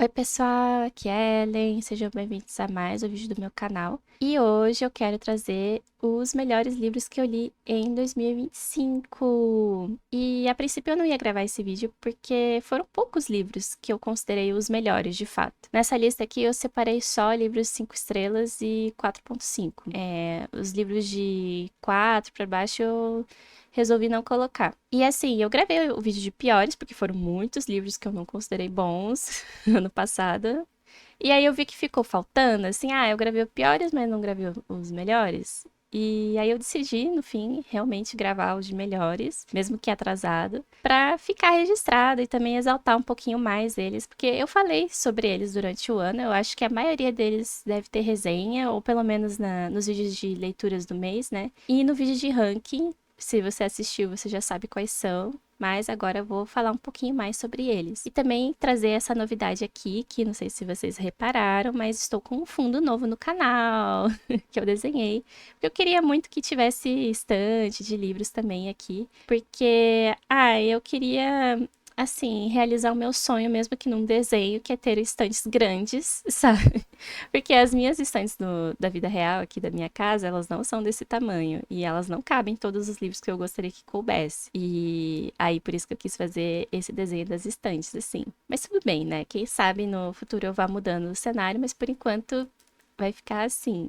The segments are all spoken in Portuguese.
Oi, pessoal, aqui é Ellen, sejam bem-vindos a mais um vídeo do meu canal. E hoje eu quero trazer os melhores livros que eu li em 2025. E a princípio eu não ia gravar esse vídeo porque foram poucos livros que eu considerei os melhores, de fato. Nessa lista aqui eu separei só livros 5 estrelas e 4,5. Os livros de 4 para baixo eu resolvi não colocar. E assim, eu gravei o vídeo de piores, porque foram muitos livros que eu não considerei bons ano passado. E aí eu vi que ficou faltando, assim, eu gravei os piores, mas não gravei os melhores. E aí eu decidi, no fim, realmente gravar os de melhores, mesmo que atrasado, pra ficar registrado e também exaltar um pouquinho mais eles, porque eu falei sobre eles durante o ano, eu acho que a maioria deles deve ter resenha, ou pelo menos nos vídeos de leituras do mês, né? E no vídeo de ranking, se você assistiu, você já sabe quais são. Mas agora eu vou falar um pouquinho mais sobre eles. E também trazer essa novidade aqui, que não sei se vocês repararam, mas estou com um fundo novo no canal, que eu desenhei. Porque eu queria muito que tivesse estante de livros também aqui. Porque, eu queria assim, realizar o meu sonho, mesmo que num desenho, que é ter estantes grandes, sabe? Porque as minhas estantes da vida real aqui da minha casa, elas não são desse tamanho. E elas não cabem todos os livros que eu gostaria que coubesse. E aí, por isso que eu quis fazer esse desenho das estantes, assim. Mas tudo bem, né? Quem sabe no futuro eu vá mudando o cenário, mas por enquanto vai ficar assim.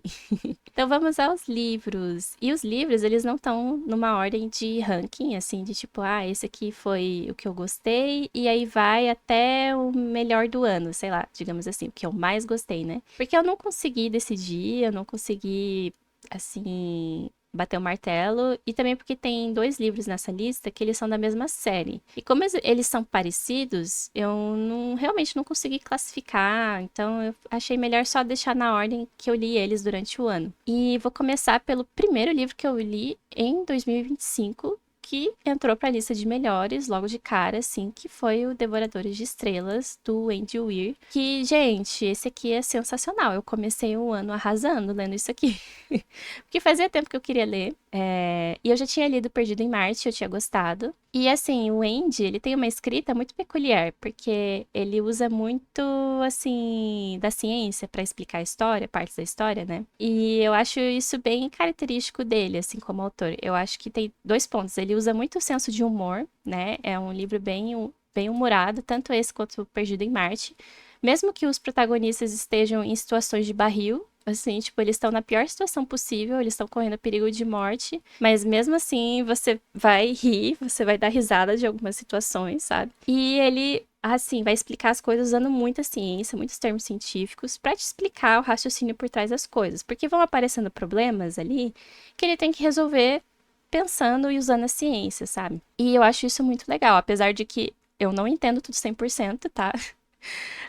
Então vamos aos livros. E os livros, eles não estão numa ordem de ranking, assim, de tipo, esse aqui foi o que eu gostei, e aí vai até o melhor do ano, sei lá, digamos assim, o que eu mais gostei, né? Porque eu não consegui decidir, eu não consegui, assim, bater o martelo, e também porque tem dois livros nessa lista que eles são da mesma série. E como eles são parecidos, eu realmente não consegui classificar, então eu achei melhor só deixar na ordem que eu li eles durante o ano. E vou começar pelo primeiro livro que eu li em 2025, que entrou para a lista de melhores logo de cara, assim, que foi o Devoradores de Estrelas, do Andy Weir. Que, gente, esse aqui é sensacional. Eu comecei o ano arrasando lendo isso aqui. Porque fazia tempo que eu queria ler. E eu já tinha lido Perdido em Marte, eu tinha gostado. E assim, o Andy, ele tem uma escrita muito peculiar, porque ele usa muito, assim, da ciência para explicar a história, partes da história, né? E eu acho isso bem característico dele, assim, como autor. Eu acho que tem dois pontos. Ele usa muito o senso de humor, né? É um livro bem humorado, tanto esse quanto o Perdido em Marte. Mesmo que os protagonistas estejam em situações de barril, assim, tipo, eles estão na pior situação possível, eles estão correndo perigo de morte, mas mesmo assim você vai rir, você vai dar risada de algumas situações, sabe? E ele, assim, vai explicar as coisas usando muita ciência, muitos termos científicos, pra te explicar o raciocínio por trás das coisas, porque vão aparecendo problemas ali que ele tem que resolver pensando e usando a ciência, sabe? E eu acho isso muito legal, apesar de que eu não entendo tudo 100%, tá?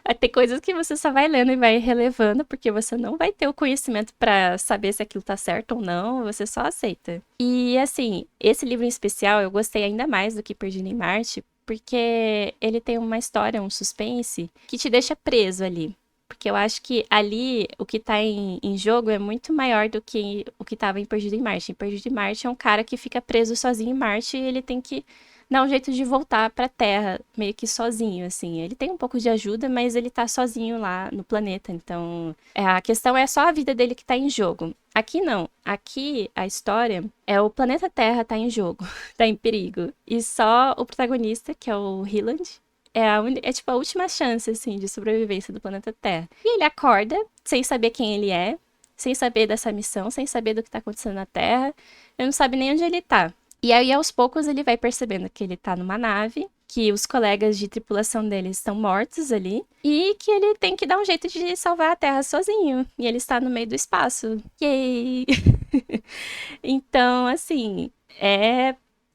Vai ter coisas que você só vai lendo e vai relevando, porque você não vai ter o conhecimento pra saber se aquilo tá certo ou não, você só aceita. E assim, esse livro em especial eu gostei ainda mais do que Perdido em Marte, porque ele tem uma história, um suspense, que te deixa preso ali. Porque eu acho que ali o que tá em jogo é muito maior do que o que tava em Perdido em Marte. Em Perdido em Marte é um cara que fica preso sozinho em Marte e ele tem que dar um jeito de voltar pra Terra, meio que sozinho, assim. Ele tem um pouco de ajuda, mas ele tá sozinho lá no planeta. Então, a questão é só a vida dele que tá em jogo. Aqui não. Aqui a história é o planeta Terra tá em jogo, tá em perigo. E só o protagonista, que é o Hyland, é tipo a última chance, assim, de sobrevivência do planeta Terra. E ele acorda sem saber quem ele é, sem saber dessa missão, sem saber do que tá acontecendo na Terra. Ele não sabe nem onde ele tá. E aí, aos poucos, ele vai percebendo que ele tá numa nave, que os colegas de tripulação dele estão mortos ali, e que ele tem que dar um jeito de salvar a Terra sozinho. E ele está no meio do espaço. Yay! Então, assim,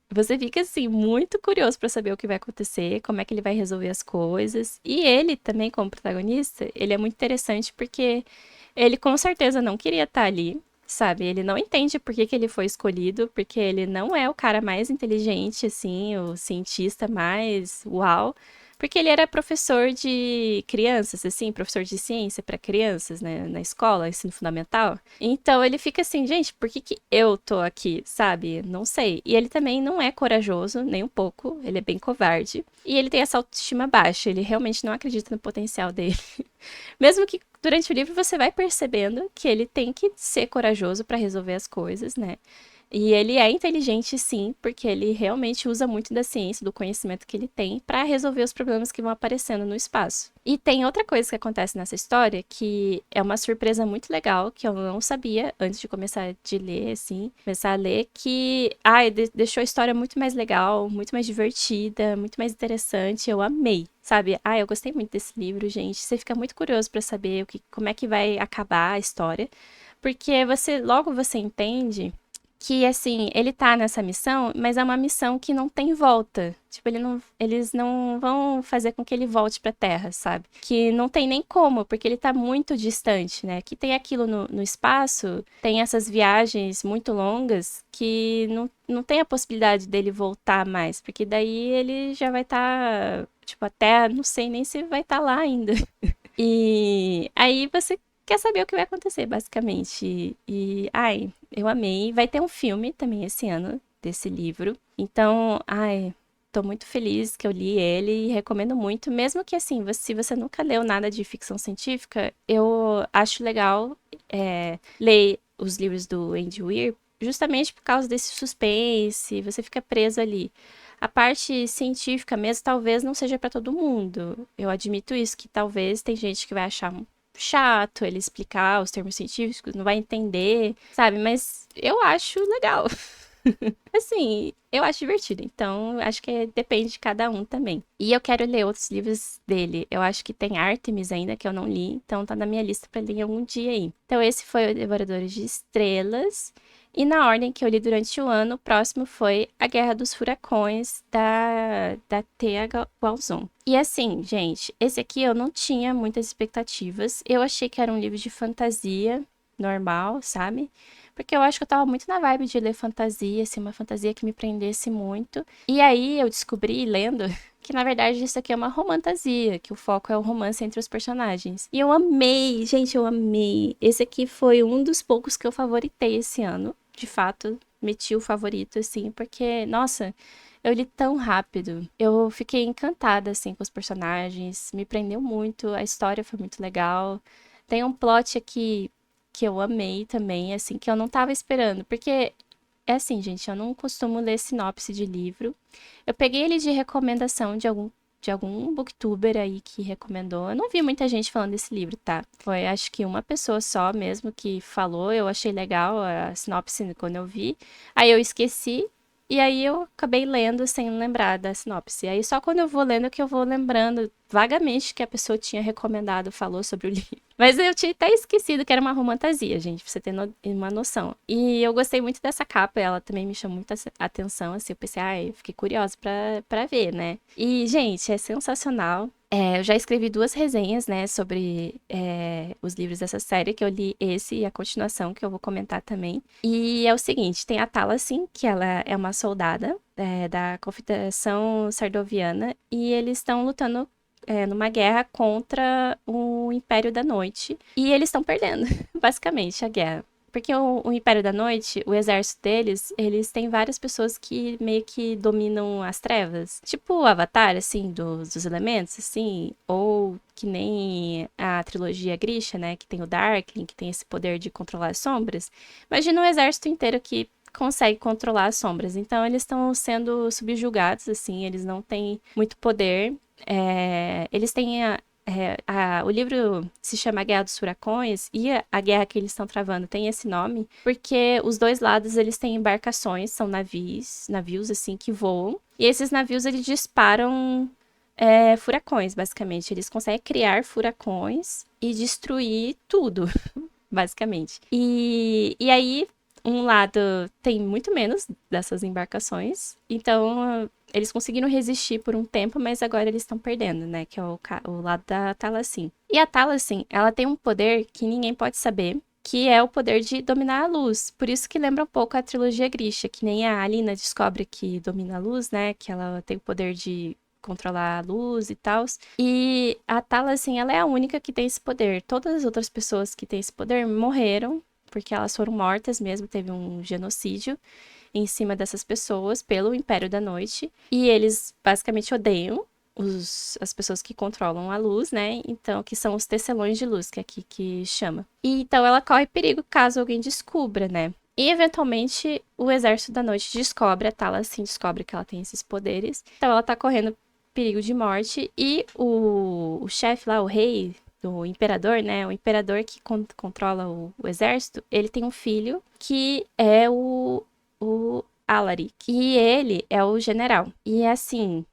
você fica assim muito curioso pra saber o que vai acontecer, como é que ele vai resolver as coisas. E ele também como protagonista, ele é muito interessante porque ele com certeza não queria estar ali, sabe? Ele não entende por que que ele foi escolhido, porque ele não é o cara mais inteligente assim, o cientista mais uau, Porque ele era professor de crianças, assim, professor de ciência para crianças, né, na escola, ensino fundamental. Então ele fica assim, gente, por que que eu tô aqui, sabe? Não sei. E ele também não é corajoso, nem um pouco, ele é bem covarde. E ele tem essa autoestima baixa, ele realmente não acredita no potencial dele. Mesmo que durante o livro você vai percebendo que ele tem que ser corajoso para resolver as coisas, né? E ele é inteligente, sim, porque ele realmente usa muito da ciência, do conhecimento que ele tem, para resolver os problemas que vão aparecendo no espaço. E tem outra coisa que acontece nessa história, que é uma surpresa muito legal, que eu não sabia antes de começar de ler, assim, começar a ler, que, deixou a história muito mais legal, muito mais divertida, muito mais interessante. Eu amei, sabe? Eu gostei muito desse livro, gente. Você fica muito curioso para saber como é que vai acabar a história, porque logo você entende que, assim, ele tá nessa missão, mas é uma missão que não tem volta. Tipo, eles não vão fazer com que ele volte pra Terra, sabe? Que não tem nem como, porque ele tá muito distante, né? Que tem aquilo no espaço, tem essas viagens muito longas que não tem a possibilidade dele voltar mais, porque daí ele já vai estar, tipo, até, não sei nem se vai estar lá ainda. E aí você quer saber o que vai acontecer, basicamente. Eu amei. Vai ter um filme também esse ano desse livro. Então, tô muito feliz que eu li ele e recomendo muito. Mesmo que, assim, se você nunca leu nada de ficção científica, eu acho legal ler os livros do Andy Weir, justamente por causa desse suspense, você fica preso ali. A parte científica mesmo talvez não seja para todo mundo. Eu admito isso, que talvez tem gente que vai achar chato ele explicar os termos científicos, não vai entender, sabe? Mas eu acho legal. Assim, eu acho divertido. Então, acho que depende de cada um também. E eu quero ler outros livros dele. Eu acho que tem Artemis ainda, que eu não li. Então, tá na minha lista pra ler algum dia aí. Então, esse foi o Devoradores de Estrelas. E na ordem que eu li durante o ano, o próximo foi A Guerra dos Furacões, da Thea Gualzon. E assim, gente, esse aqui eu não tinha muitas expectativas. Eu achei que era um livro de fantasia normal, sabe? Porque eu acho que eu tava muito na vibe de ler fantasia, assim, uma fantasia que me prendesse muito. E aí eu descobri, lendo, que na verdade isso aqui é uma romantasia, que o foco é o romance entre os personagens. E eu amei, gente, eu amei. Esse aqui foi um dos poucos que eu favoritei esse ano. De fato, meti o favorito, assim, porque, nossa, eu li tão rápido. Eu fiquei encantada, assim, com os personagens. Me prendeu muito, a história foi muito legal. Tem um plot aqui que eu amei também, assim, que eu não tava esperando. Porque, é assim, gente, eu não costumo ler sinopse de livro. Eu peguei ele de recomendação de algum booktuber aí que recomendou. Eu não vi muita gente falando desse livro, tá? Foi, acho que uma pessoa só mesmo que falou. Eu achei legal a sinopse quando eu vi. Aí eu esqueci. E aí eu acabei lendo sem lembrar da sinopse. Aí só quando eu vou lendo que eu vou lembrando vagamente que a pessoa tinha recomendado, falou sobre o livro. Mas eu tinha até esquecido que era uma romantasia, gente, pra você ter uma noção. E eu gostei muito dessa capa, ela também me chamou muita atenção, assim, eu pensei, eu fiquei curiosa pra ver, né? E, gente, é sensacional. Eu já escrevi 2 resenhas, né, sobre os livros dessa série, que eu li esse e a continuação, que eu vou comentar também. E é o seguinte, tem a Taliesin, que ela é uma soldada da Confederação Sardoviana, e eles estão lutando numa guerra contra o Império da Noite. E eles estão perdendo, basicamente, a guerra. Porque o Império da Noite, o exército deles, eles têm várias pessoas que meio que dominam as trevas. Tipo o Avatar, assim, dos elementos, assim. Ou que nem a trilogia Grisha, né? Que tem o Darkling, que tem esse poder de controlar as sombras. Imagina um exército inteiro que consegue controlar as sombras. Então, eles estão sendo subjugados, assim. Eles não têm muito poder. Eles têm o livro se chama Guerra dos Furacões e a guerra que eles estão travando tem esse nome porque os dois lados eles têm embarcações, são navios assim que voam e esses navios eles disparam furacões, basicamente. Eles conseguem criar furacões e destruir tudo, basicamente. E aí, um lado tem muito menos dessas embarcações, então eles conseguiram resistir por um tempo, mas agora eles estão perdendo, né? Que é o lado da Taliesin. E a Taliesin, ela tem um poder que ninguém pode saber, que é o poder de dominar a luz. Por isso que lembra um pouco a trilogia Grisha, que nem a Alina descobre que domina a luz, né? Que ela tem o poder de controlar a luz e tal. E a Tala, assim, ela é a única que tem esse poder. Todas as outras pessoas que têm esse poder morreram, porque elas foram mortas mesmo, teve um genocídio em cima dessas pessoas pelo Império da Noite. E eles basicamente odeiam as pessoas que controlam a luz, né? Então, que são os tecelões de luz, que é aqui que chama. E então ela corre perigo caso alguém descubra, né? E eventualmente o Exército da Noite descobre, a Tala assim descobre que ela tem esses poderes. Então ela tá correndo perigo de morte. E o chefe lá, o rei, o imperador, né? O imperador que controla o exército, ele tem um filho que é o Alaric. E ele é o general. E assim,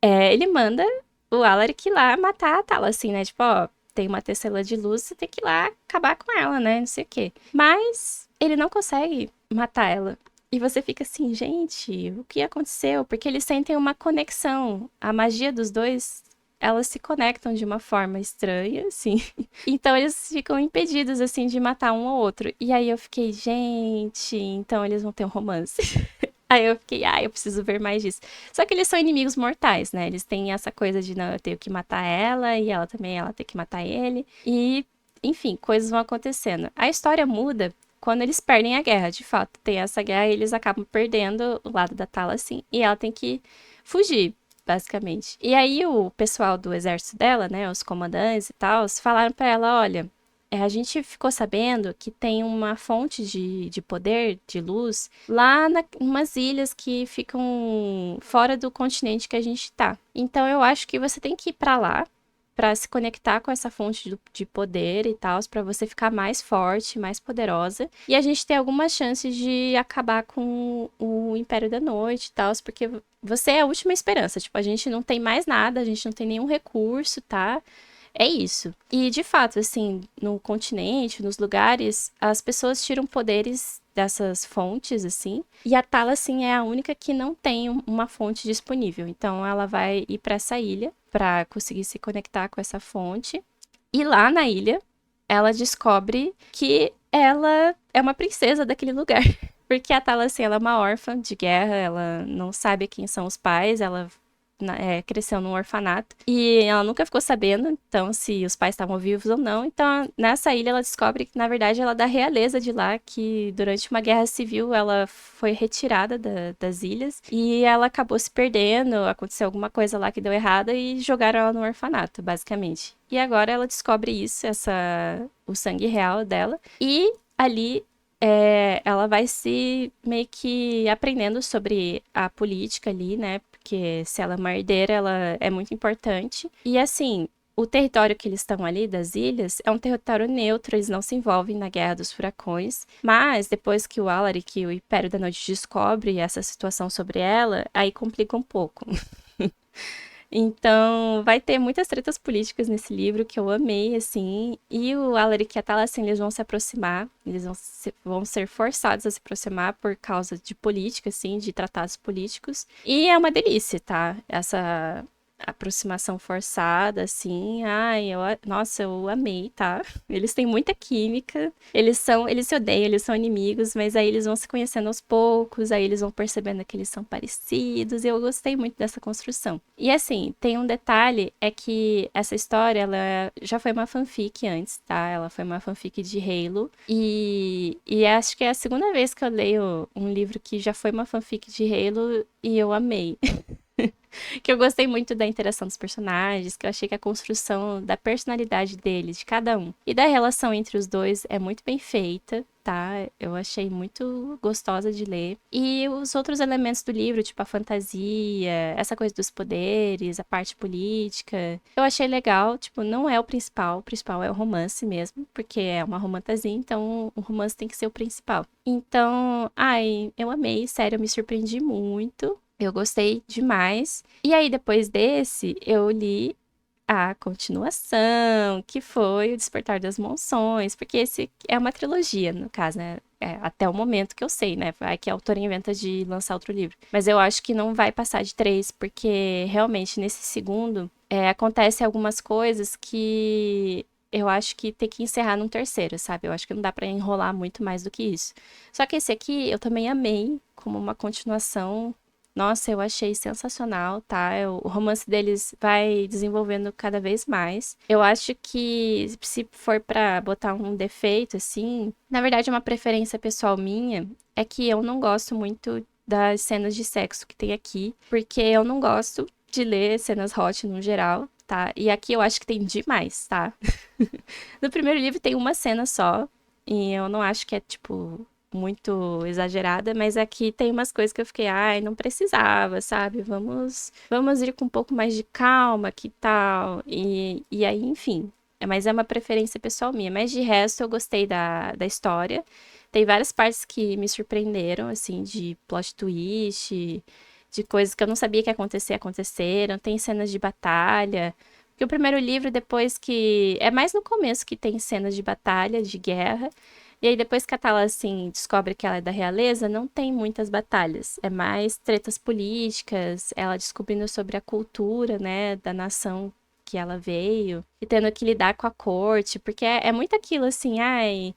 ele manda o Alaric ir lá matar a Tala, assim, né? Tipo, ó, tem uma tecelã de luz, você tem que ir lá acabar com ela, né? Não sei o quê. Mas ele não consegue matar ela. E você fica assim, gente, o que aconteceu? Porque eles sentem uma conexão. A magia dos dois, elas se conectam de uma forma estranha, assim. Então eles ficam impedidos, assim, de matar um ao outro. E aí eu fiquei, gente, então eles vão ter um romance. Aí eu fiquei, eu preciso ver mais disso. Só que eles são inimigos mortais, né? Eles têm essa coisa de, não, eu tenho que matar ela, e ela também, ela tem que matar ele. E, enfim, coisas vão acontecendo. A história muda quando eles perdem a guerra, de fato. Tem essa guerra e eles acabam perdendo o lado da Tala, assim. E ela tem que fugir, basicamente. E aí o pessoal do exército dela, né, os comandantes e tal, falaram pra ela, olha, a gente ficou sabendo que tem uma fonte de poder, de luz, lá umas ilhas que ficam fora do continente que a gente tá. Então eu acho que você tem que ir pra lá, pra se conectar com essa fonte de poder e tal, pra você ficar mais forte, mais poderosa. E a gente tem algumas chances de acabar com o Império da Noite e tal, porque você é a última esperança. Tipo, a gente não tem mais nada, a gente não tem nenhum recurso, tá? É isso. E, de fato, assim, no continente, nos lugares, as pessoas tiram poderes dessas fontes, assim. E a Tala, assim, é a única que não tem uma fonte disponível. Então, ela vai ir para essa ilha para conseguir se conectar com essa fonte. E lá na ilha, ela descobre que ela é uma princesa daquele lugar. Porque a Tala, assim, ela é uma órfã de guerra, ela não sabe quem são os pais, ela cresceu num orfanato e ela nunca ficou sabendo, então, se os pais estavam vivos ou não. Então, nessa ilha, ela descobre que, na verdade, ela é da realeza de lá, que durante uma guerra civil ela foi retirada das ilhas e ela acabou se perdendo, aconteceu alguma coisa lá que deu errado e jogaram ela no orfanato, basicamente. E agora ela descobre isso, o sangue real dela, e ali ela vai se meio que aprendendo sobre a política ali, né? Porque se ela é uma herdeira, ela é muito importante. E assim, o território que eles estão ali, das ilhas, é um território neutro, eles não se envolvem na Guerra dos Furacões. Mas depois que o Alaric e o Império da Noite descobre essa situação sobre ela, aí complica um pouco. Então, vai ter muitas tretas políticas nesse livro que eu amei, assim. E o Alaric e a Tala, assim, eles vão se aproximar, eles vão ser forçados a se aproximar por causa de política, assim, de tratados políticos. E é uma delícia, tá? Essa aproximação forçada, assim. Ai, nossa, eu amei, tá? Eles têm muita química. Eles se odeiam, eles são inimigos, mas aí eles vão se conhecendo aos poucos, aí eles vão percebendo que eles são parecidos, e eu gostei muito dessa construção. E assim, tem um detalhe, é que essa história, ela já foi uma fanfic antes, tá? Ela foi uma fanfic de Halo, e acho que é a segunda vez que eu leio um livro que já foi uma fanfic de Halo, e eu amei. Que eu gostei muito da interação dos personagens, que eu achei que a construção da personalidade deles, de cada um, e da relação entre os dois é muito bem feita, tá? Eu achei muito gostosa de ler. E os outros elementos do livro, tipo a fantasia, essa coisa dos poderes, a parte política, eu achei legal. Tipo, não é o principal é o romance mesmo, porque é uma romantasia, então o romance tem que ser o principal. Então, eu amei, sério, eu me surpreendi muito. Eu gostei demais. E aí, depois desse, eu li a continuação, que foi O Despertar das Monções, porque esse é uma trilogia, no caso, né? Até o momento que eu sei, né? Vai que a autora inventa de lançar outro livro. Mas eu acho que não vai passar de três, porque realmente nesse segundo acontece algumas coisas que eu acho que tem que encerrar num terceiro, sabe? Eu acho que não dá pra enrolar muito mais do que isso. Só que esse aqui eu também amei como uma continuação. Nossa, eu achei sensacional, tá? O romance deles vai desenvolvendo cada vez mais. Eu acho que se for pra botar um defeito, assim, na verdade, uma preferência pessoal minha é que eu não gosto muito das cenas de sexo que tem aqui, porque eu não gosto de ler cenas hot no geral, tá? E aqui eu acho que tem demais, tá? No primeiro livro tem uma cena só, e eu não acho que é, tipo, muito exagerada, mas aqui tem umas coisas que eu fiquei, ai, não precisava, sabe? Vamos ir com um pouco mais de calma, que tal? E aí, enfim. Mas é uma preferência pessoal minha. Mas de resto, eu gostei da história. Tem várias partes que me surpreenderam, assim, de plot twist, de coisas que eu não sabia que ia acontecer, aconteceram. Tem cenas de batalha. Porque o primeiro livro, depois que. É mais no começo que tem cenas de batalha, de guerra. E aí, depois que a Tala, assim, descobre que ela é da realeza, não tem muitas batalhas. É mais tretas políticas, ela descobrindo sobre a cultura, né, da nação que ela veio, e tendo que lidar com a corte, porque é muito aquilo assim, ai,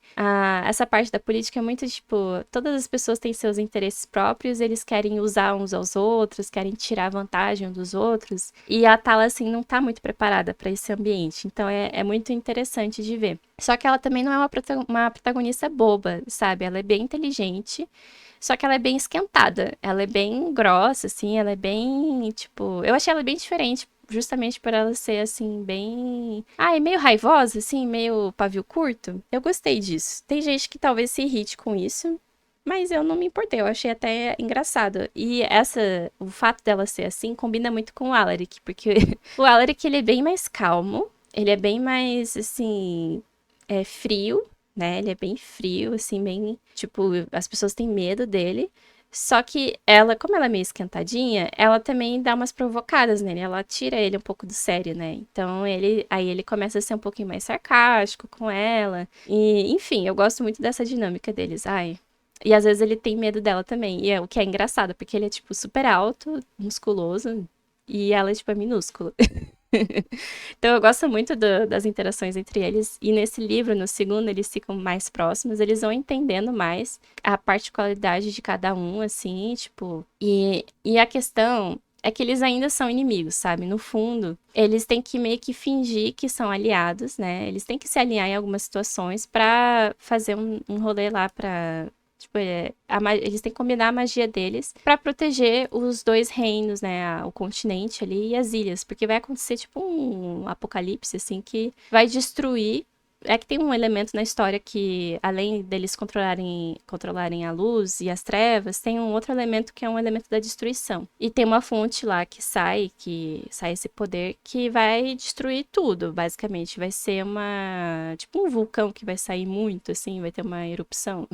essa parte da política é muito tipo, todas as pessoas têm seus interesses próprios, eles querem usar uns aos outros, querem tirar vantagem uns dos outros, e a Tala, assim, não tá muito preparada para esse ambiente, então é muito interessante de ver. Só que ela também não é uma protagonista boba, sabe? Ela é bem inteligente, só que ela é bem esquentada. Ela é bem grossa, assim, ela é bem, tipo... Eu achei ela bem diferente, justamente por ela ser, assim, bem... Ai, meio raivosa, assim, meio pavio curto. Eu gostei disso. Tem gente que talvez se irrite com isso, mas eu não me importei, eu achei até engraçado. E o fato dela ser assim, combina muito com o Alaric, porque o Alaric, ele é bem mais calmo, ele é bem mais, assim, frio, né? Ele é bem frio, assim, bem. Tipo, as pessoas têm medo dele. Só que ela, como ela é meio esquentadinha, ela também dá umas provocadas nele. Ela tira ele um pouco do sério, né? Então aí ele começa a ser um pouquinho mais sarcástico com ela. E, enfim, eu gosto muito dessa dinâmica deles. Ai. E às vezes ele tem medo dela também. E é o que é engraçado, porque ele é, tipo, super alto, musculoso. E ela, tipo, é minúscula. Então eu gosto muito das interações entre eles. E nesse livro, no segundo, eles ficam mais próximos, eles vão entendendo mais a particularidade de cada um, assim, tipo. E a questão é que eles ainda são inimigos, sabe? No fundo, eles têm que meio que fingir que são aliados, né? Eles têm que se alinhar em algumas situações pra fazer um rolê lá pra. Tipo, eles têm que combinar a magia deles pra proteger os dois reinos, né? O continente ali e as ilhas. Porque vai acontecer, tipo, um apocalipse, assim, que vai destruir. É que tem um elemento na história que, além deles controlarem a luz e as trevas, tem um outro elemento que é um elemento da destruição. E tem uma fonte lá que sai esse poder que vai destruir tudo, basicamente. Vai ser tipo um vulcão que vai sair muito, assim, vai ter uma erupção.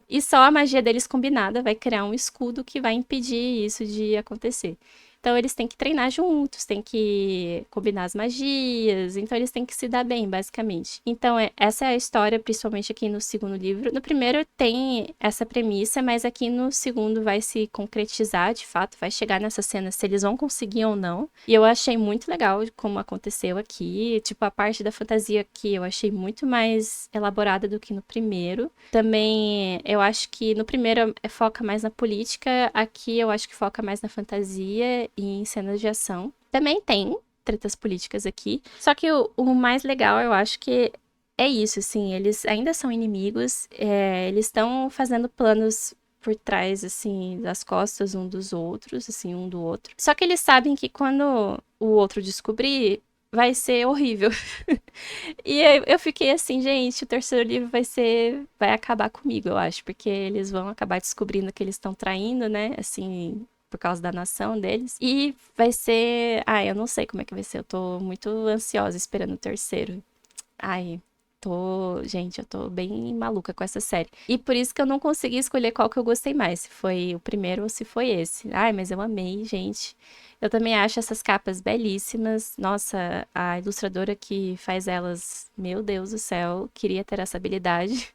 E só a magia deles combinada vai criar um escudo que vai impedir isso de acontecer. Então eles têm que treinar juntos, têm que combinar as magias, então eles têm que se dar bem, basicamente. Então essa é a história, principalmente aqui no segundo livro. No primeiro tem essa premissa, mas aqui no segundo vai se concretizar, de fato, vai chegar nessa cena se eles vão conseguir ou não. E eu achei muito legal como aconteceu aqui, tipo a parte da fantasia aqui eu achei muito mais elaborada do que no primeiro. Também eu acho que no primeiro foca mais na política, aqui eu acho que foca mais na fantasia e em cenas de ação. Também tem tretas políticas aqui, só que o mais legal eu acho que é isso, assim, eles ainda são inimigos, eles estão fazendo planos por trás, assim, das costas um dos outros, assim, um do outro. Só que eles sabem que quando o outro descobrir, vai ser horrível. E eu fiquei assim, gente, o terceiro livro vai acabar comigo, eu acho, porque eles vão acabar descobrindo que eles estão traindo, né, assim, por causa da nação deles. E vai ser, ai, eu não sei como é que vai ser, eu tô muito ansiosa esperando o terceiro. Ai, gente, eu tô bem maluca com essa série. E por isso que eu não consegui escolher qual que eu gostei mais, se foi o primeiro ou se foi esse. Ai, mas eu amei, gente. Eu também acho essas capas belíssimas. Nossa, a ilustradora que faz elas, meu Deus do céu, queria ter essa habilidade.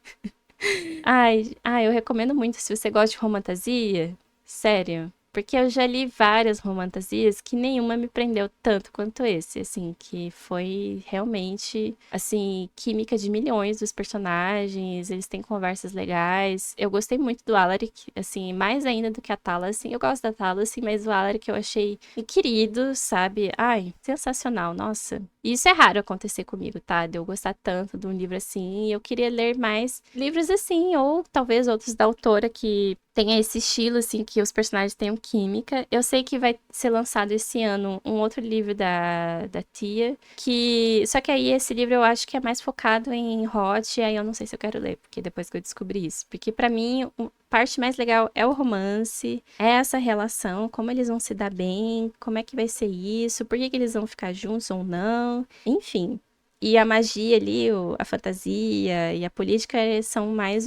Ai, eu recomendo muito se você gosta de romantasia. Sério. Porque eu já li várias romantasias que nenhuma me prendeu tanto quanto esse, assim, que foi realmente, assim, química de milhões dos personagens, eles têm conversas legais. Eu gostei muito do Alaric, assim, mais ainda do que a Tala, assim, eu gosto da Tala, assim, mas o Alaric eu achei querido, sabe? Ai, sensacional, nossa. E isso é raro acontecer comigo, tá? De eu gostar tanto de um livro assim, e eu queria ler mais livros assim, ou talvez outros da autora que tenha esse estilo, assim, que os personagens tenham química. Eu sei que vai ser lançado esse ano um outro livro da Tia, que... Só que aí esse livro eu acho que é mais focado em hot, e aí eu não sei se eu quero ler, porque depois que eu descobri isso. Porque pra mim, a parte mais legal é o romance, é essa relação, como eles vão se dar bem, como é que vai ser isso, por que que eles vão ficar juntos ou não, enfim. E a magia ali, a fantasia e a política são mais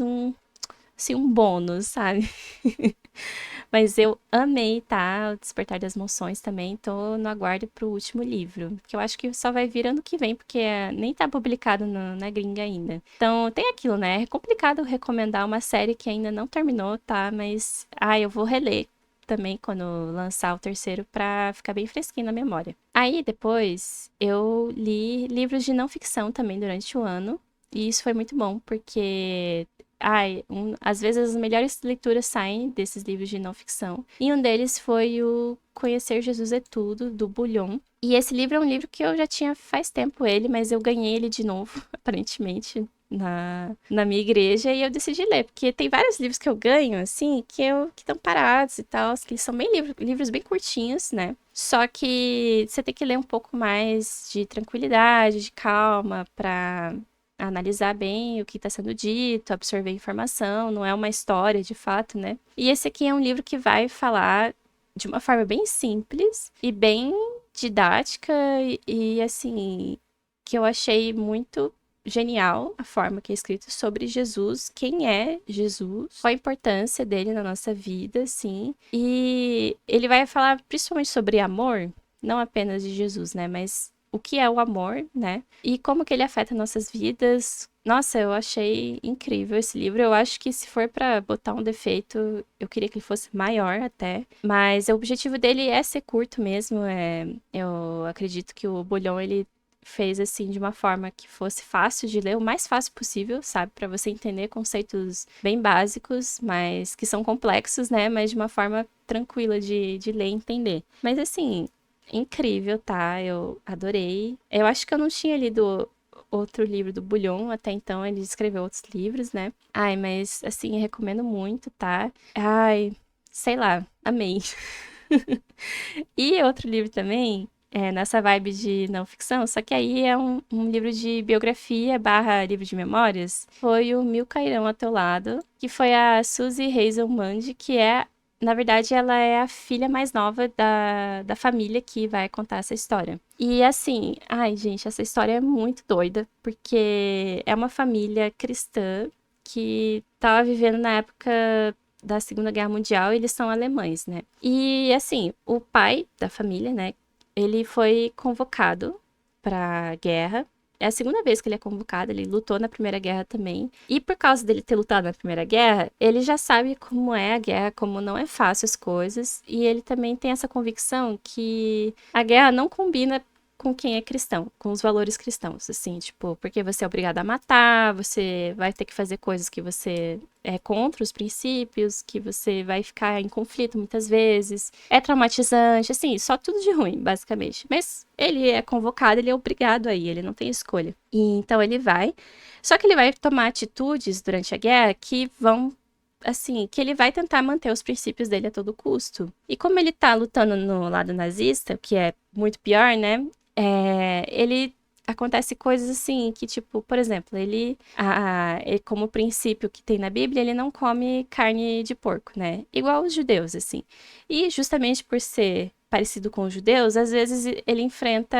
assim, um bônus, sabe? Mas eu amei, tá? O Despertar das Emoções também. Tô no aguardo pro último livro. Que eu acho que só vai vir ano que vem, porque nem tá publicado na gringa ainda. Então, tem aquilo, né? É complicado recomendar uma série que ainda não terminou, tá? Mas, eu vou reler também quando lançar o terceiro pra ficar bem fresquinho na memória. Aí, depois, eu li livros de não ficção também durante o ano. E isso foi muito bom, porque às vezes as melhores leituras saem desses livros de não ficção. E um deles foi o Conhecer Jesus é Tudo, do Bullion. E esse livro é um livro que eu já tinha faz tempo ele, mas eu ganhei ele de novo, aparentemente, na minha igreja, e eu decidi ler, porque tem vários livros que eu ganho, assim, que estão parados e tal, que eles são bem livros bem curtinhos, né? Só que você tem que ler um pouco mais de tranquilidade, de calma, pra analisar bem o que está sendo dito, absorver informação, não é uma história de fato, né? E esse aqui é um livro que vai falar de uma forma bem simples e bem didática e assim, que eu achei muito genial a forma que é escrito sobre Jesus, quem é Jesus, qual a importância dele na nossa vida, assim. E ele vai falar principalmente sobre amor, não apenas de Jesus, né, mas o que é o amor, né? E como que ele afeta nossas vidas. Nossa, eu achei incrível esse livro. Eu acho que se for pra botar um defeito, eu queria que ele fosse maior até. Mas o objetivo dele é ser curto mesmo. Eu acredito que o Bullion, ele fez assim de uma forma que fosse fácil de ler, o mais fácil possível, sabe? Pra você entender conceitos bem básicos, mas que são complexos, né? Mas de uma forma tranquila de ler e entender. Mas assim, incrível, tá? Eu adorei. Eu acho que eu não tinha lido outro livro do Bullion, até então ele escreveu outros livros, né? Mas assim, eu recomendo muito, tá? Sei lá, amei. E outro livro também, nessa vibe de não ficção, só que aí é um livro de biografia barra livro de memórias, foi o Mil Cairão ao Teu Lado, que foi a Suzy Hazelmand, que na verdade, ela é a filha mais nova da família que vai contar essa história. E assim, gente, essa história é muito doida, porque é uma família cristã que tava vivendo na época da Segunda Guerra Mundial, e eles são alemães, né? E assim, o pai da família, né, ele foi convocado pra guerra. É a segunda vez que ele é convocado, ele lutou na Primeira Guerra também. E por causa dele ter lutado na Primeira Guerra, ele já sabe como é a guerra, como não é fácil as coisas. E ele também tem essa convicção que a guerra não combina com quem é cristão, com os valores cristãos, assim, tipo, porque você é obrigado a matar, você vai ter que fazer coisas que você é contra os princípios, que você vai ficar em conflito muitas vezes, é traumatizante, assim, só tudo de ruim, basicamente. Mas ele é convocado, ele é obrigado a ir, ele não tem escolha. E então ele vai, só que ele vai tomar atitudes durante a guerra que vão assim, que ele vai tentar manter os princípios dele a todo custo. E como ele tá lutando no lado nazista, que é muito pior, né? Ele acontece coisas assim que, tipo, por exemplo, ele como princípio que tem na Bíblia, ele não come carne de porco, né? Igual os judeus, assim. E justamente por ser parecido com os judeus, às vezes ele enfrenta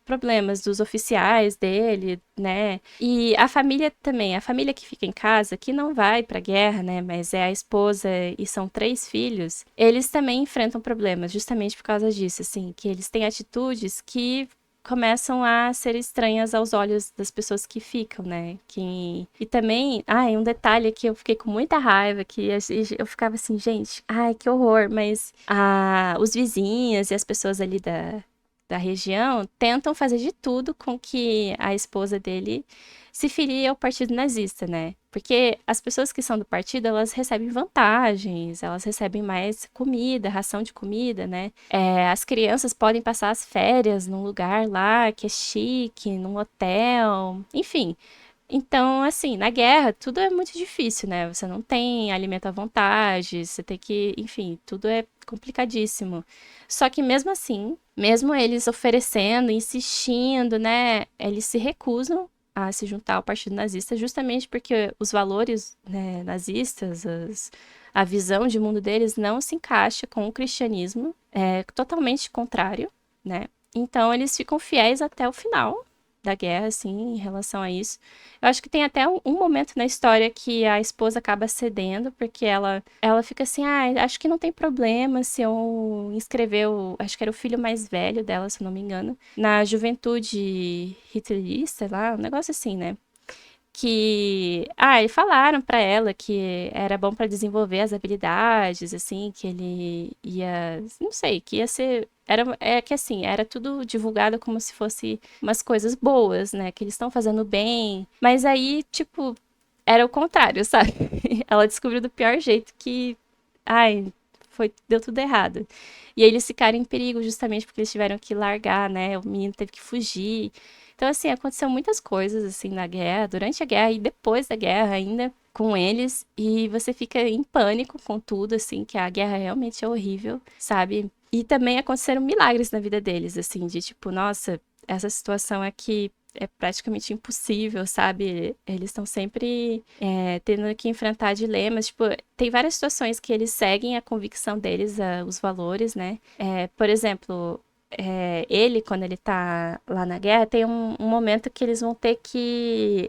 problemas dos oficiais dele, né? E a família também, a família que fica em casa, que não vai pra guerra, né? Mas é a esposa e são 3 filhos, eles também enfrentam problemas justamente por causa disso, assim, que eles têm atitudes que começam a ser estranhas aos olhos das pessoas que ficam, né? E também, um detalhe que eu fiquei com muita raiva, que eu ficava assim, gente, que horror, mas os vizinhos e as pessoas ali da região tentam fazer de tudo com que a esposa dele se filie ao partido nazista, né? Porque as pessoas que são do partido, elas recebem vantagens, elas recebem mais comida, ração de comida, né? As crianças podem passar as férias num lugar lá que é chique, num hotel, enfim. Então, assim, na guerra, tudo é muito difícil, né? Você não tem alimento à vontade, você tem que, enfim, tudo é complicadíssimo. Só que mesmo assim, mesmo eles oferecendo, insistindo, né, eles se recusam a se juntar ao Partido Nazista justamente porque os valores, né, nazistas, a visão de mundo deles não se encaixa com o cristianismo, é totalmente contrário, né? Então eles ficam fiéis até o final da guerra, assim, em relação a isso. Eu acho que tem até um momento na história que a esposa acaba cedendo, porque ela fica assim, acho que não tem problema se eu inscrever acho que era o filho mais velho dela, se eu não me engano, na juventude hitlerista lá, um negócio assim, né? E falaram pra ela que era bom pra desenvolver as habilidades, assim, que ele ia, não sei, que ia ser, é que assim, era tudo divulgado como se fosse umas coisas boas, né, que eles estão fazendo bem, mas aí, tipo, era o contrário, sabe? Ela descobriu do pior jeito que, deu tudo errado. E aí eles ficaram em perigo justamente porque eles tiveram que largar, né, o menino teve que fugir. Então, assim, aconteceu muitas coisas, assim, na guerra, durante a guerra e depois da guerra ainda, com eles, e você fica em pânico com tudo, assim, que a guerra realmente é horrível, sabe? E também aconteceram milagres na vida deles, assim, de tipo, nossa, essa situação aqui é praticamente impossível, sabe? Eles estão sempre tendo que enfrentar dilemas. Tipo, tem várias situações que eles seguem a convicção deles, os valores, né? Por exemplo, ele, quando ele tá lá na guerra, tem um momento que eles vão ter que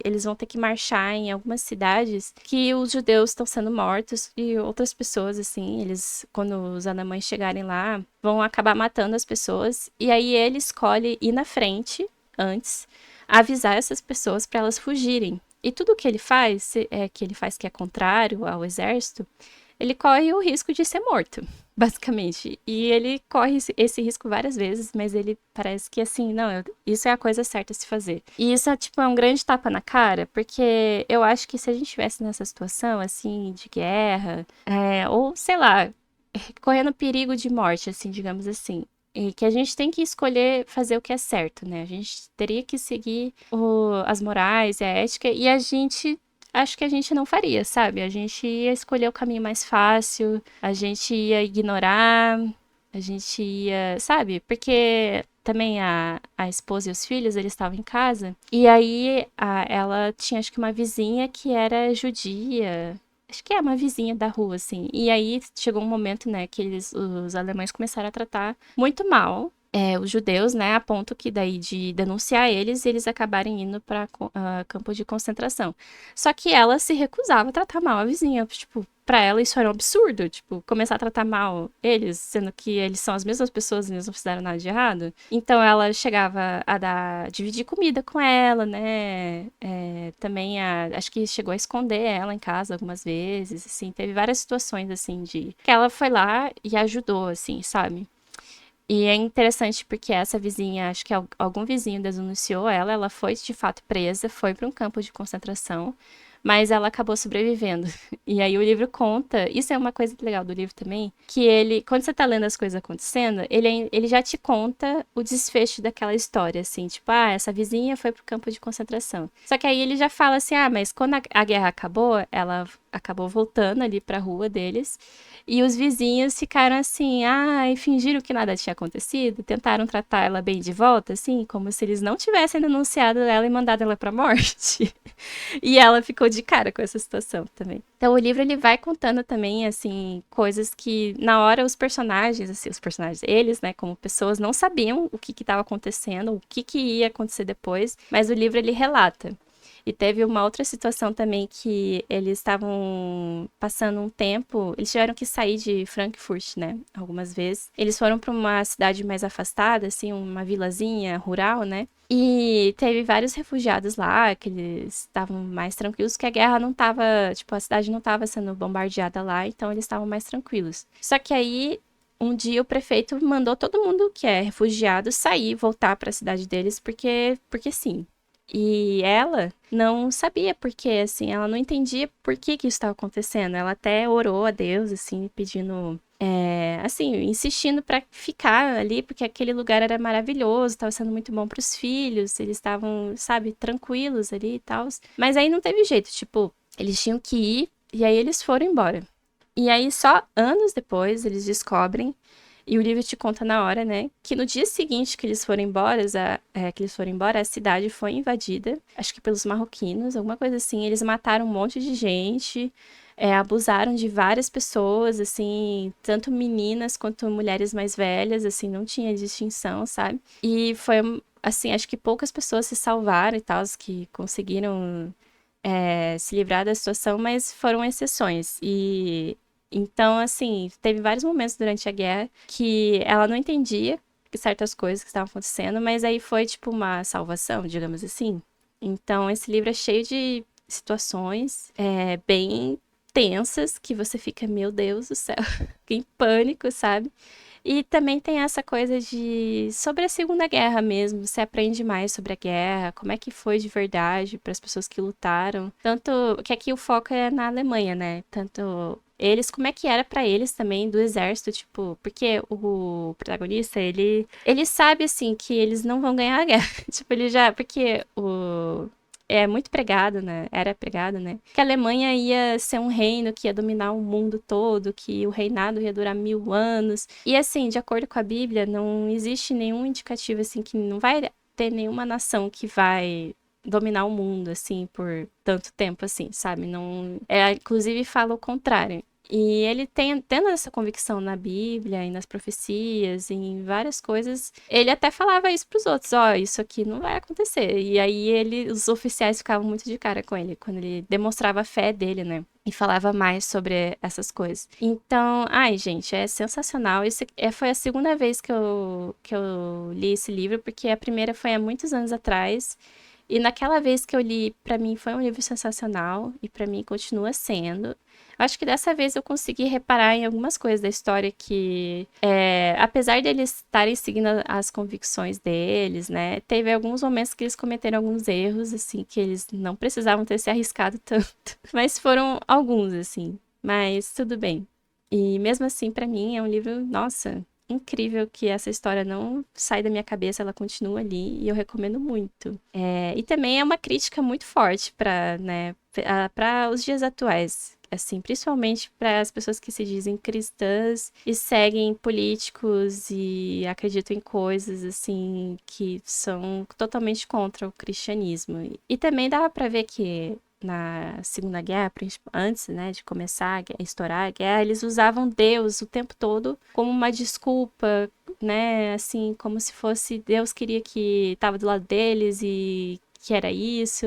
marchar em algumas cidades que os judeus estão sendo mortos e outras pessoas, assim, quando os alemães chegarem lá, vão acabar matando as pessoas. E aí ele escolhe ir na frente antes, avisar essas pessoas para elas fugirem. E tudo que ele faz, que é contrário ao exército, ele corre o risco de ser morto, basicamente. E ele corre esse risco várias vezes, mas ele parece que assim, não, isso é a coisa certa a se fazer. E isso é um grande tapa na cara, porque eu acho que se a gente estivesse nessa situação, assim, de guerra, ou sei lá, correndo perigo de morte, assim, digamos assim. E que a gente tem que escolher fazer o que é certo, né? A gente teria que seguir as morais e a ética, e acho que a gente não faria, sabe? A gente ia escolher o caminho mais fácil, a gente ia ignorar, a gente ia, sabe? Porque também a esposa e os filhos, eles estavam em casa, e aí ela tinha, acho que uma vizinha que era judia, acho que é uma vizinha da rua, assim. E aí chegou um momento, né, que os alemães começaram a tratar muito mal os judeus, né, a ponto que daí de denunciar eles acabarem indo para campo de concentração. Só que ela se recusava a tratar mal a vizinha, tipo, pra ela isso era um absurdo, tipo, começar a tratar mal eles, sendo que eles são as mesmas pessoas e eles não fizeram nada de errado. Então ela chegava a dividir comida com ela, né, também acho que chegou a esconder ela em casa algumas vezes, assim, teve várias situações, assim, que ela foi lá e ajudou, assim, sabe? E é interessante porque essa vizinha, acho que algum vizinho denunciou ela foi de fato presa, foi para um campo de concentração, mas ela acabou sobrevivendo. E aí o livro conta, isso é uma coisa legal do livro também, que ele, quando você tá lendo as coisas acontecendo, ele já te conta o desfecho daquela história, assim, tipo, essa vizinha foi pro campo de concentração. Só que aí ele já fala assim, mas quando a guerra acabou, ela acabou voltando ali pra rua deles, e os vizinhos ficaram assim, e fingiram que nada tinha acontecido, tentaram tratar ela bem de volta, assim, como se eles não tivessem denunciado ela e mandado ela pra morte. E ela ficou de cara com essa situação também. Então o livro ele vai contando também assim coisas que na hora os personagens, eles, né, como pessoas não sabiam o que estava acontecendo, o que ia acontecer depois, mas o livro ele relata. E teve uma outra situação também que eles estavam passando um tempo, eles tiveram que sair de Frankfurt, né, algumas vezes. Eles foram para uma cidade mais afastada, assim, uma vilazinha rural, né? E teve vários refugiados lá, que eles estavam mais tranquilos, que a guerra não tava, tipo, a cidade não tava sendo bombardeada lá, então eles estavam mais tranquilos. Só que aí, um dia o prefeito mandou todo mundo que é refugiado sair, voltar para a cidade deles, porque sim. E ela não sabia porque, assim, ela não entendia por que que isso estava acontecendo. Ela até orou a Deus, assim, pedindo, assim, insistindo para ficar ali, porque aquele lugar era maravilhoso, estava sendo muito bom para os filhos, eles estavam, sabe, tranquilos ali e tal. Mas aí não teve jeito, tipo, eles tinham que ir e aí eles foram embora. E aí, só anos depois, eles descobrem, e o livro te conta na hora, né, que no dia seguinte que eles foram embora, a cidade foi invadida, acho que pelos marroquinos, alguma coisa assim. Eles mataram um monte de gente, abusaram de várias pessoas, assim, tanto meninas quanto mulheres mais velhas, assim, não tinha distinção, sabe? E foi, assim, acho que poucas pessoas se salvaram e tal, que conseguiram se livrar da situação, mas foram exceções. E então, assim, teve vários momentos durante a guerra que ela não entendia certas coisas que estavam acontecendo, mas aí foi tipo uma salvação, digamos assim. Então, esse livro é cheio de situações bem tensas que você fica, meu Deus do céu, fica em pânico, sabe? E também tem essa coisa de sobre a Segunda Guerra mesmo, você aprende mais sobre a guerra, como é que foi de verdade para as pessoas que lutaram. Tanto que aqui o foco é na Alemanha, né? Tanto eles, como é que era para eles também do exército, tipo, porque o protagonista, ele sabe assim que eles não vão ganhar a guerra. Tipo, ele já, porque o é muito pregado, né? Era pregado, né? Que a Alemanha ia ser um reino que ia dominar o mundo todo, que o reinado ia durar 1000 anos. E assim, de acordo com a Bíblia, não existe nenhum indicativo assim que não vai ter nenhuma nação que vai dominar o mundo assim por tanto tempo assim, sabe? Não, inclusive fala o contrário. E ele tendo essa convicção na Bíblia e nas profecias, e em várias coisas, ele até falava isso pros outros, ó, isso aqui não vai acontecer. E aí os oficiais ficavam muito de cara com ele, quando ele demonstrava a fé dele, né? E falava mais sobre essas coisas. Então, ai, gente, é sensacional. Isso foi a segunda vez que eu li esse livro, porque a primeira foi há muitos anos atrás. E naquela vez que eu li, pra mim foi um livro sensacional, e pra mim continua sendo. Acho que dessa vez eu consegui reparar em algumas coisas da história que, apesar deles estarem seguindo as convicções deles, né, teve alguns momentos que eles cometeram alguns erros, assim, que eles não precisavam ter se arriscado tanto. Mas foram alguns, assim. Mas tudo bem. E mesmo assim, pra mim, é um livro, nossa, incrível que essa história não sai da minha cabeça, ela continua ali e eu recomendo muito. E também é uma crítica muito forte para, né, para os dias atuais. Assim, principalmente para as pessoas que se dizem cristãs e seguem políticos e acreditam em coisas assim que são totalmente contra o cristianismo. E também dá para ver que na Segunda Guerra, antes, né, de começar a estourar a guerra, eles usavam Deus o tempo todo como uma desculpa, né, assim, como se fosse Deus queria que estava do lado deles e que era isso.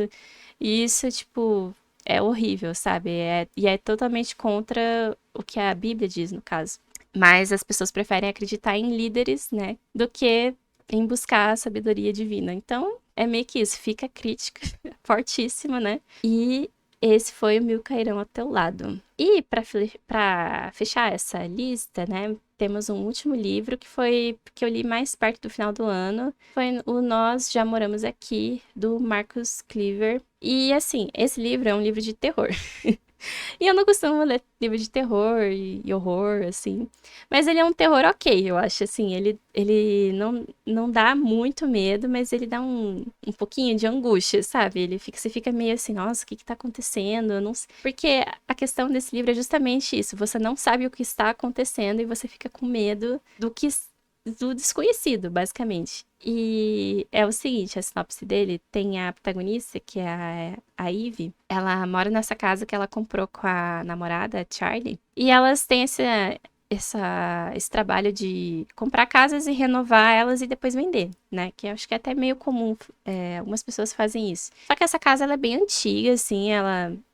E isso, tipo, é horrível, sabe? E é totalmente contra o que a Bíblia diz, no caso. Mas as pessoas preferem acreditar em líderes, né, do que em buscar a sabedoria divina. Então, é meio que isso, fica a crítica fortíssima, né? E esse foi o Mil Cairão ao Teu Lado. E para fechar essa lista, né, temos um último livro que foi que eu li mais perto do final do ano. Foi o Nós Já Moramos Aqui, do Marcus Cleaver. E assim, esse livro é um livro de terror. E eu não costumo ler livro de terror e horror, assim. Mas ele é um terror ok, eu acho, assim. Ele não dá muito medo, mas ele dá um pouquinho de angústia, sabe? Você fica meio assim, nossa, o que que tá acontecendo? Eu não sei. Porque a questão desse livro é justamente isso. Você não sabe o que está acontecendo e você fica com medo do desconhecido, basicamente. E é o seguinte, a sinopse dele tem a protagonista, que é a Ivy. Ela mora nessa casa que ela comprou com a namorada, a Charlie. E elas têm esse trabalho de comprar casas e renovar elas e depois vender, né? Que eu acho que é até meio comum, algumas pessoas fazem isso. Só que essa casa, ela é bem antiga, assim,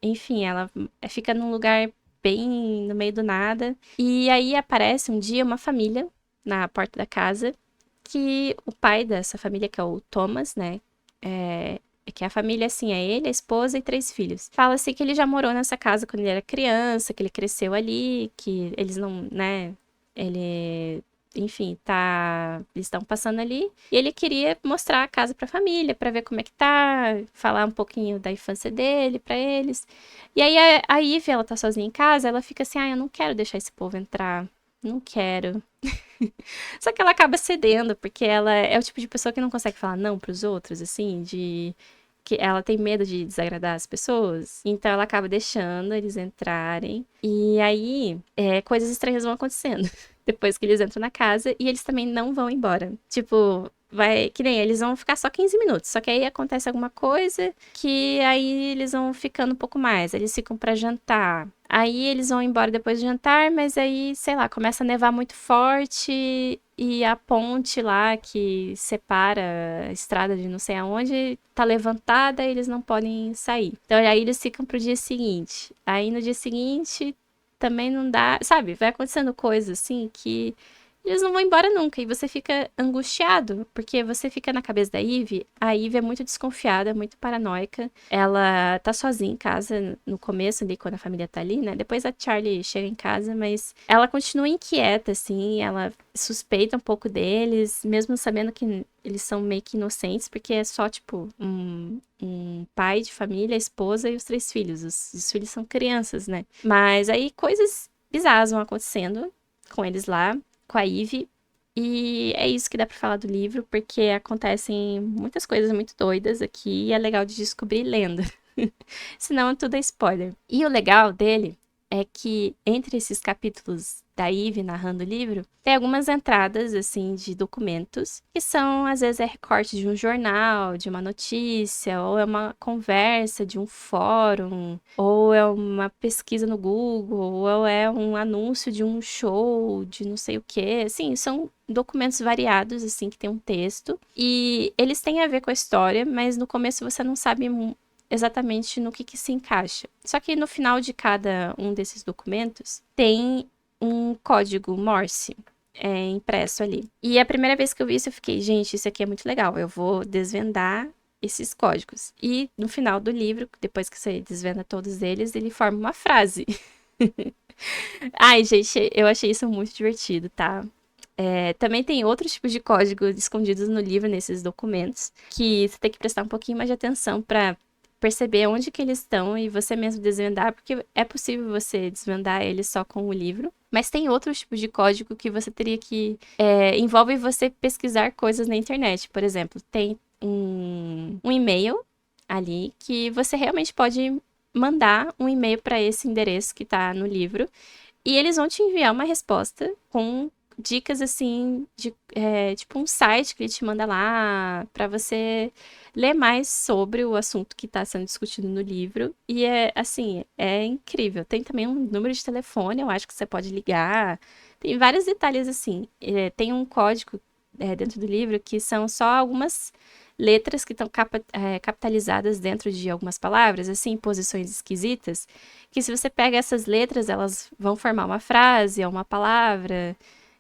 enfim, ela fica num lugar bem no meio do nada. E aí aparece um dia uma família na porta da casa, que o pai dessa família, que é o Thomas, né? Que a família, assim, é ele, a esposa e 3 filhos. Fala assim que ele já morou nessa casa quando ele era criança, que ele cresceu ali, que eles não, né? Ele, enfim, eles estão passando ali. E ele queria mostrar a casa pra família, pra ver como é que tá, falar um pouquinho da infância dele pra eles. E aí a Ivy, ela tá sozinha em casa, ela fica assim, eu não quero deixar esse povo entrar. Não quero. Só que ela acaba cedendo, porque ela é o tipo de pessoa que não consegue falar não pros outros, assim, de que ela tem medo de desagradar as pessoas. Então ela acaba deixando eles entrarem. E aí, coisas estranhas vão acontecendo depois que eles entram na casa e eles também não vão embora. Tipo, que nem eles vão ficar só 15 minutos. Só que aí acontece alguma coisa que aí eles vão ficando um pouco mais. Eles ficam pra jantar. Aí eles vão embora depois do jantar, mas aí, sei lá, começa a nevar muito forte e a ponte lá que separa a estrada de não sei aonde tá levantada e eles não podem sair. Então aí eles ficam pro dia seguinte. Aí no dia seguinte também não dá, sabe? Vai acontecendo coisas assim que eles não vão embora nunca e você fica angustiado, porque você fica na cabeça da Ivy. A Ivy é muito desconfiada, muito paranoica. Ela tá sozinha em casa no começo ali, quando a família tá ali, né? Depois a Charlie chega em casa, mas ela continua inquieta, assim. Ela suspeita um pouco deles, mesmo sabendo que eles são meio que inocentes, porque é só, tipo, um pai de família, a esposa e os 3 filhos. Os filhos são crianças, né? Mas aí coisas bizarras vão acontecendo com eles lá, com a Ivy. E é isso que dá pra falar do livro, porque acontecem muitas coisas muito doidas aqui e é legal de descobrir lendo. Senão tudo é spoiler. E o legal dele é que entre esses capítulos da Ivy narrando o livro, tem algumas entradas, assim, de documentos, que são, às vezes, recorte de um jornal, de uma notícia, ou é uma conversa de um fórum, ou é uma pesquisa no Google, ou é um anúncio de um show, de não sei o quê. Assim, são documentos variados, assim, que tem um texto. E eles têm a ver com a história, mas no começo você não sabe exatamente no que se encaixa. Só que no final de cada um desses documentos tem um código Morse impresso ali. E a primeira vez que eu vi isso, eu fiquei, gente, isso aqui é muito legal, eu vou desvendar esses códigos. E no final do livro, depois que você desvenda todos eles, ele forma uma frase. Ai, gente, eu achei isso muito divertido, tá? Também tem outros tipos de código escondidos no livro, nesses documentos, que você tem que prestar um pouquinho mais de atenção para perceber onde que eles estão e você mesmo desvendar, porque é possível você desvendar eles só com o livro. Mas tem outros tipos de código que você teria que... envolve você pesquisar coisas na internet. Por exemplo, tem um e-mail ali que você realmente pode mandar um e-mail para esse endereço que está no livro e eles vão te enviar uma resposta com dicas assim de tipo um site que ele te manda lá para você ler mais sobre o assunto que está sendo discutido no livro. E é incrível. Tem também um número de telefone, eu acho que você pode ligar. Tem vários detalhes assim. Tem um código dentro do livro que são só algumas letras que estão capitalizadas dentro de algumas palavras, assim, posições esquisitas, que se você pega essas letras, elas vão formar uma frase ou uma palavra.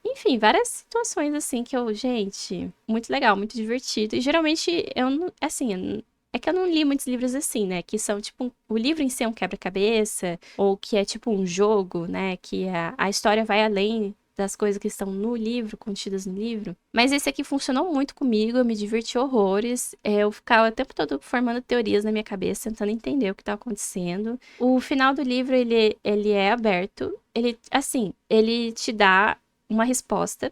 Enfim, várias situações assim que gente, muito legal, muito divertido. E geralmente eu não, assim, é que eu não li muitos livros assim, né? Que são tipo, o livro em si é um quebra-cabeça, ou que é tipo um jogo, né? Que a história vai além das coisas que estão no livro, contidas no livro. Mas esse aqui funcionou muito comigo, eu me diverti horrores. Eu ficava o tempo todo formando teorias na minha cabeça, tentando entender o que estava acontecendo. O final do livro, ele é aberto. Ele, assim, ele te dá uma resposta,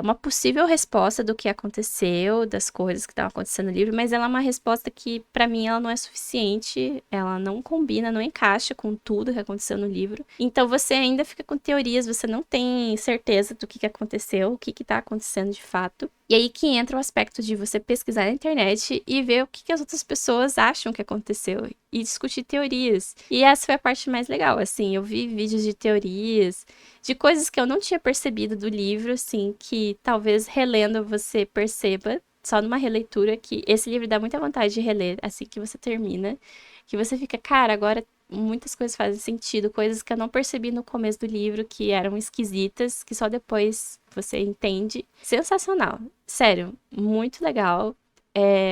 uma possível resposta do que aconteceu, das coisas que estavam acontecendo no livro, mas ela é uma resposta que, pra mim, ela não é suficiente, ela não combina, não encaixa com tudo que aconteceu no livro. Então você ainda fica com teorias, você não tem certeza do que aconteceu, o que tá acontecendo de fato. E aí que entra o aspecto de você pesquisar na internet e ver o que, que as outras pessoas acham que aconteceu e discutir teorias. E essa foi a parte mais legal, assim, eu vi vídeos de teorias, de coisas que eu não tinha percebido do livro, assim, que talvez relendo você perceba, só numa releitura, que esse livro dá muita vontade de reler assim que você termina, que você fica, cara, agora muitas coisas fazem sentido, coisas que eu não percebi no começo do livro, que eram esquisitas, que só depois você entende. Sensacional. Sério, muito legal.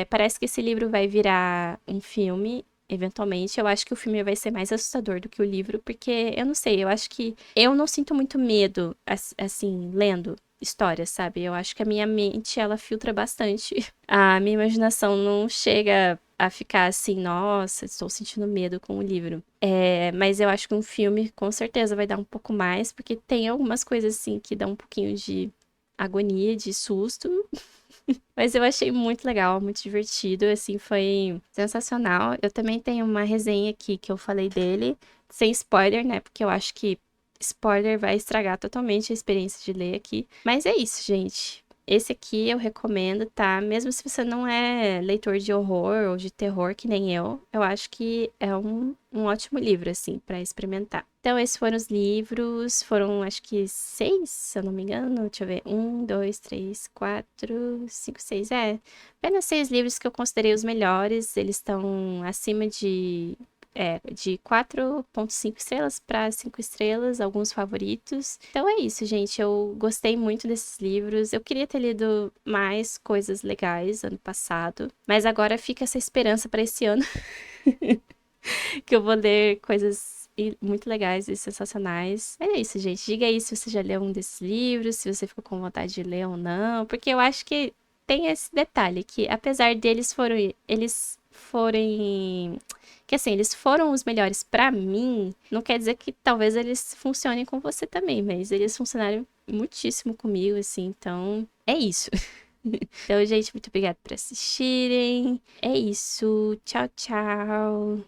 Parece que esse livro vai virar um filme, eventualmente. Eu acho que o filme vai ser mais assustador do que o livro, porque eu não sei, eu acho que eu não sinto muito medo, assim, lendo histórias, sabe? Eu acho que a minha mente, ela filtra bastante. A minha imaginação não chega a ficar assim, nossa, estou sentindo medo com o livro. Mas eu acho que um filme com certeza vai dar um pouco mais, porque tem algumas coisas assim que dão um pouquinho de agonia, de susto. Mas eu achei muito legal, muito divertido, assim, foi sensacional. Eu também tenho uma resenha aqui que eu falei dele, sem spoiler, né? Porque eu acho que spoiler vai estragar totalmente a experiência de ler aqui. Mas é isso, gente. Esse aqui eu recomendo, tá? Mesmo se você não é leitor de horror ou de terror, que nem eu acho que é um ótimo livro, assim, pra experimentar. Então, esses foram os livros. Foram, acho que 6, se eu não me engano. Deixa eu ver. 1, 2, 3, 4, 5, 6. Apenas 6 livros que eu considerei os melhores. Eles estão acima de 4,5 estrelas para 5 estrelas, alguns favoritos. Então é isso, gente. Eu gostei muito desses livros. Eu queria ter lido mais coisas legais ano passado, mas agora fica essa esperança para esse ano que eu vou ler coisas muito legais e sensacionais. É isso, gente. Diga aí se você já leu um desses livros, se você ficou com vontade de ler ou não, porque eu acho que tem esse detalhe que apesar deles eles forem que assim, eles foram os melhores pra mim, não quer dizer que talvez eles funcionem com você também, mas eles funcionaram muitíssimo comigo assim, então é isso. Então, gente, muito obrigada por assistirem. É isso. Tchau, tchau.